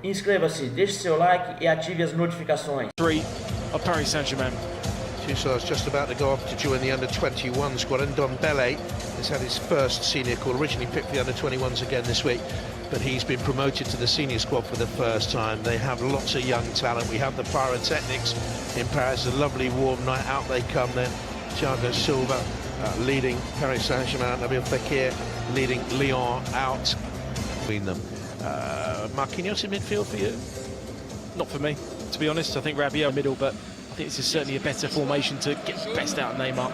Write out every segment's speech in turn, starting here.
Inscreva-se, deixe seu like e ative as notificações. 3 of Paris Saint-Germain. Toussaint's just about to go off to join the under-21 squad, and Ndombele has had his first senior call, originally picked the under-21s again this week, but he's been promoted to the senior squad for the first time. They have lots of young talent. We have the pyrotechnics in Paris, a lovely warm night, out they come then. Thiago Silva leading Paris Saint-Germain, Nabil Fekir leading Lyon out between them. Marquinhos in midfield for you? Not for me, to be honest. I think Rabiot middle, but I think this is certainly a better formation to get the best out of Neymar.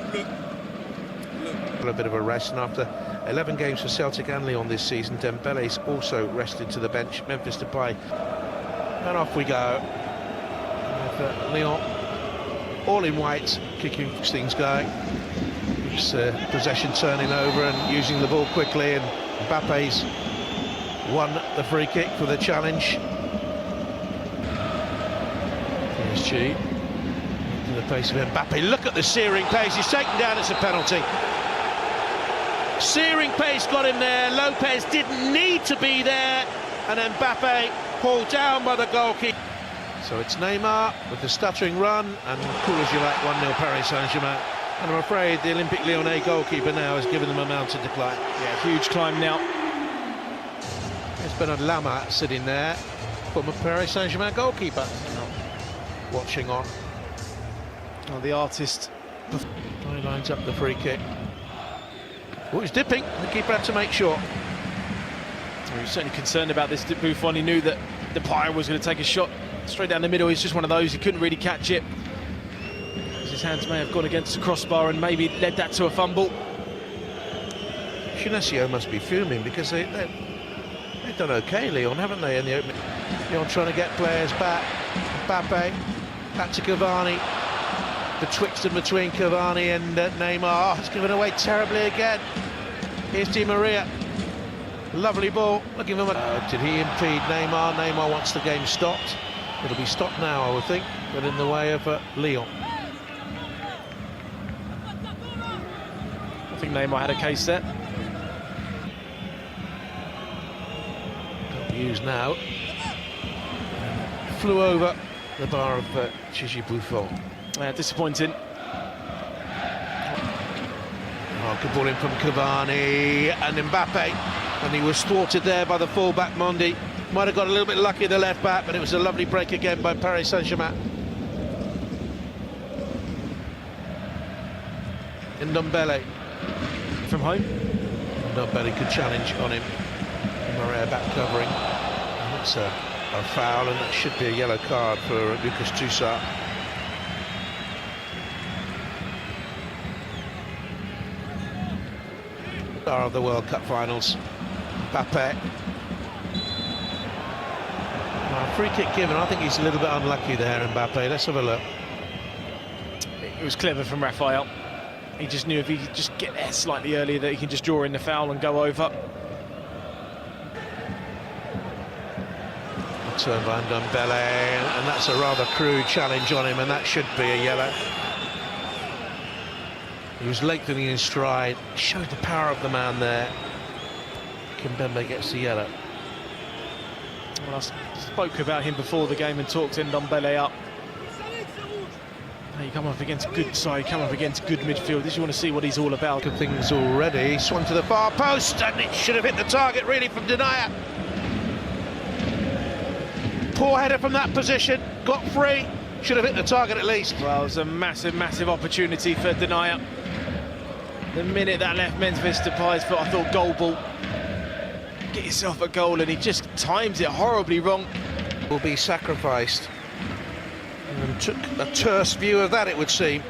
A bit of a rest, and after 11 games for Celtic and Lyon this season, Dembele's also rested to the bench. Memphis Depay, and off we go. With, Lyon all in white, kicking things going. It's possession turning over and using the ball quickly, and Mbappe's won the free kick for the challenge. PSG to the pace of Mbappe. Look at the searing pace. He's taken down. It's a penalty. Searing pace got him there. Lopez didn't need to be there, and Mbappe pulled down by the goalkeeper. So it's Neymar with the stuttering run, and cool as you like, 1-0 Paris Saint-Germain. And I'm afraid the Olympique Lyonnais goalkeeper now has given them a mountain to climb. Yeah, huge climb now. There's Bernard Lama sitting there, former Paris Saint-Germain goalkeeper. Watching on. Oh, the artist. He lines up the free kick. Oh, he's dipping. The keeper had to make sure. He was certainly concerned about this. Buffon, he knew that Depay was going to take a shot straight down the middle. He's just one of those, he couldn't really catch it. His hands may have gone against the crossbar and maybe led that to a fumble. Chinasio must be fuming because they've done okay, Lyon, haven't they, in the opening? Lyon trying to get players back. Mbappe, back to Cavani. Betwixt and between Cavani and Neymar. It's given away terribly again. Here's Di Maria. Lovely ball. Looking for did he impede Neymar? Neymar wants the game stopped. It'll be stopped now, I would think, but in the way of Lyon. I think Neymar had a case there. Don't be used now. Flew over the bar of Gigi Buffon. Disappointing. Oh, good ball in from Cavani and Mbappe, and he was thwarted there by the fullback Mondi. Might have got a little bit lucky, the left back, but it was a lovely break again by Paris Saint-Germain. Ndombele from home. Ndombele could challenge on him. Maria back covering. And that's a foul, and that should be a yellow card for Lucas Toussaint. Star of the World Cup finals, Mbappe. Free kick given. I think he's a little bit unlucky there, Mbappe. Let's have a look. It was clever from Raphael. He just knew if he could just get there slightly earlier that he can just draw in the foul and go over. Turn by Ndombele, and that's a rather crude challenge on him, and that should be a yellow. He was lengthening his stride, showed the power of the man there. Kimpembe gets the yellow. Well, I spoke about him before the game and talked Ndombele up. You come up against good side, come up against good midfield. This you want to see what he's all about. Good things already. Swung to the far post, and it should have hit the target really from Denier. Poor header from that position, got free, should have hit the target at least. Well, it was a massive, massive opportunity for Denier. The minute that left Memphis Depay's foot, I thought goal ball. Get yourself a goal, and he just times it horribly wrong. Will be sacrificed. And took a terse view of that, it would seem.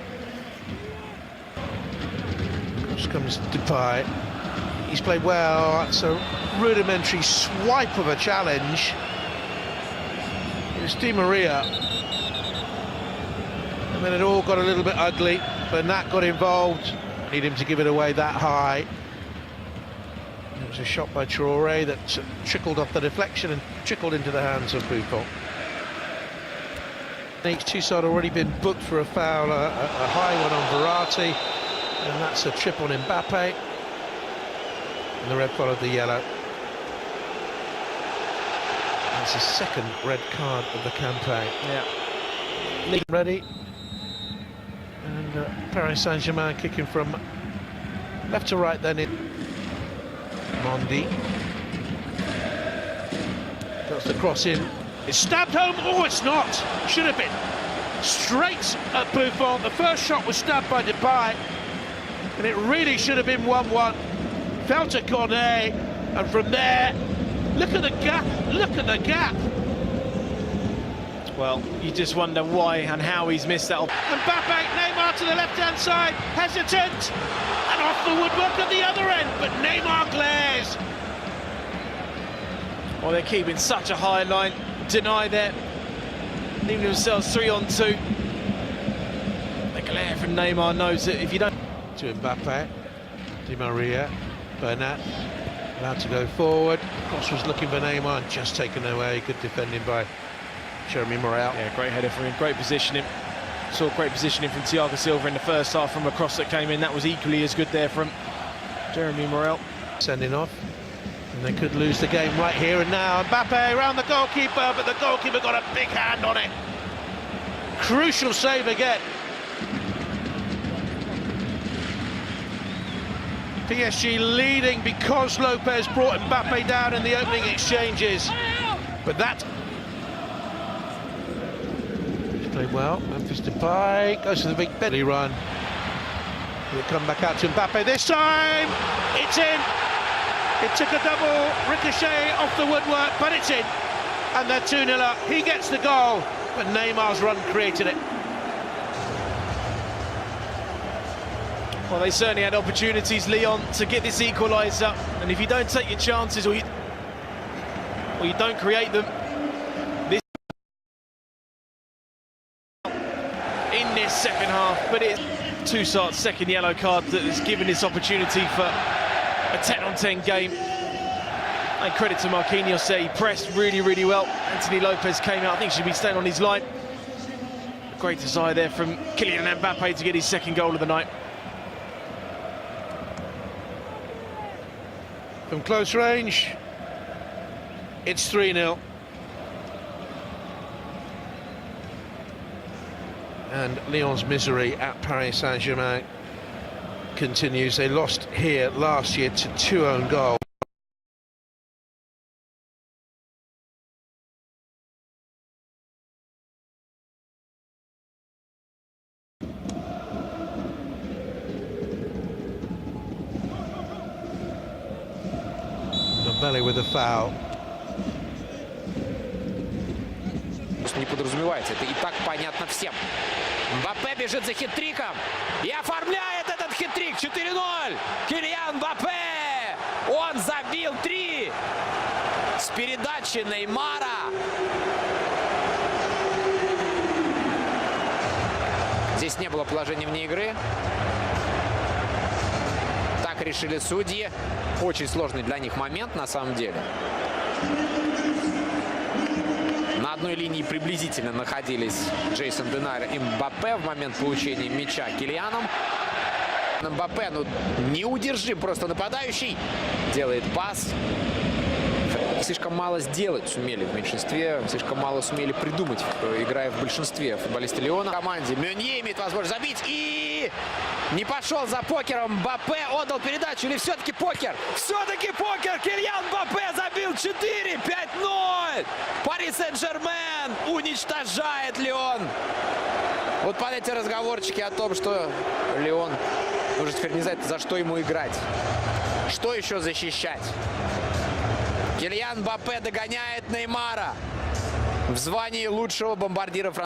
Across comes Depay. He's played well. That's a rudimentary swipe of a challenge. It was Di Maria. And then it all got a little bit ugly. Bernat got involved. Need him to give it away that high. It was a shot by Traoré that trickled off the deflection and trickled into the hands of Buffon. Each Toussaint already been booked for a foul, a high one on Verratti, and that's a trip on Mbappe. And the red followed the yellow. That's his second red card of the campaign. Yeah. Ready. And Paris Saint-Germain kicking from left to right then in. Mondi. Got the cross in. It's stabbed home. Oh, it's not. Should have been. Straight at Buffon. The first shot was stabbed by Depay. And it really should have been 1-1. Fell to Cornet. And from there, look at the gap. Look at the gap. Well, you just wonder why and how he's missed that. Mbappe, Neymar to the left-hand side, hesitant, and off the woodwork at the other end, but Neymar glares. Well, they're keeping such a high line. Deny there. Leaving themselves 3-on-2. The glare from Neymar knows that if you don't... To Mbappe, Di Maria, Bernat, allowed to go forward. Cross was looking for Neymar and just taken away. Good defending by Jeremy Morel. Yeah, great header from him, great positioning. Saw great positioning from Thiago Silva in the first half from a cross that came in. That was equally as good there from Jeremy Morel. Sending off, and they could lose the game right here and now. Mbappe around the goalkeeper, but the goalkeeper got a big hand on it. Crucial save again. PSG leading because Lopez brought Mbappe down in the opening exchanges. But that... Played well. Memphis Depay goes to the big belly run. Will come back out to Mbappe this time. It's in. It took a double ricochet off the woodwork, but it's in. And they're 2-0 up. He gets the goal, but Neymar's run created it. Well, they certainly had opportunities, Lyon, to get this equaliser. And if you don't take your chances or you don't create them, in this second half, but it's Toussaint's second yellow card that has given this opportunity for a 10-on-10 game. And credit to Marquinhos there, he pressed really, really well. Anthony Lopez came out, I think he should be staying on his line. A great desire there from Kylian Mbappe to get his second goal of the night. From close range, it's 3-0. And Lyon's misery at Paris Saint-Germain continues. They lost here last year to 2 own goals. Mbappe with a foul. Не подразумевается, это и так понятно всем. Мбаппе бежит за хит-триком и оформляет этот хит-трик. 4-0. Килиан Мбаппе. Он забил 3 с передачи Неймара. Здесь не было положения вне игры. Так решили судьи. Очень сложный для них момент на самом деле. На одной линии приблизительно находились Джейсон Денайр и Мбаппе в момент получения мяча Килианом. Мбаппе, ну, неудержим просто нападающий. Делает пас. Слишком мало сделать сумели в меньшинстве, слишком мало сумели придумать, играя в большинстве футболисты Лиона. В команде Мюнье имеет возможность забить и не пошел за покером. Мбаппе отдал передачу или все-таки покер? Все-таки покер! Килиан Мбаппе забил 4, 5-0! Пари Сен-Жермен уничтожает Лион. Вот под эти разговорчики о том, что Лион уже теперь не знает, за что ему играть. Что еще защищать? Килиан Мбаппе догоняет Неймара в звании лучшего бомбардира Франции.